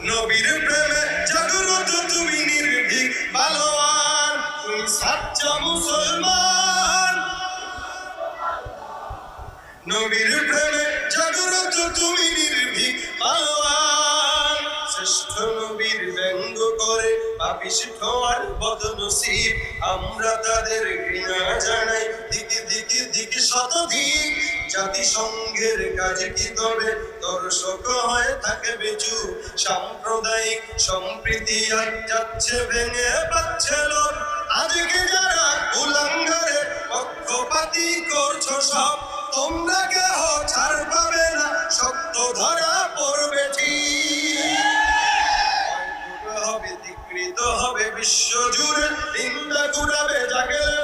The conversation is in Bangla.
নবীর প্রেমে জাগ্রত তুমি নির্ভীক পালোয়ান, তুমি সাচ্চা মুসলমান। নবীর প্রেমে জাগ্রত তুমি নির্ভীক পালোয়ান, শ্রেষ্ঠ নবীর ব্যঙ্গ করে পাপিষ্ঠ আর বদনসিব, আমরা তাদের ঘৃণা জানাই দিকে দিকে দিকে শতধিক। জাতিসংঘের কাজে কি তবে দর্শক হয়ে থাকে বেচু, সাম্প্রদায়িক সম্প্রীতি আর যাচ্ছে ভেঙে পাচ্ছে লোক। আজকে যারা কুলাঙ্গারে পক্ষপাতী করছো সব, তোমরা কেহ ছাড় পাবে না, সত্য ধরা পড়বে ঠিক। হবে বিশ্বজুড়ে নিন্দা কুড়াবে জাগের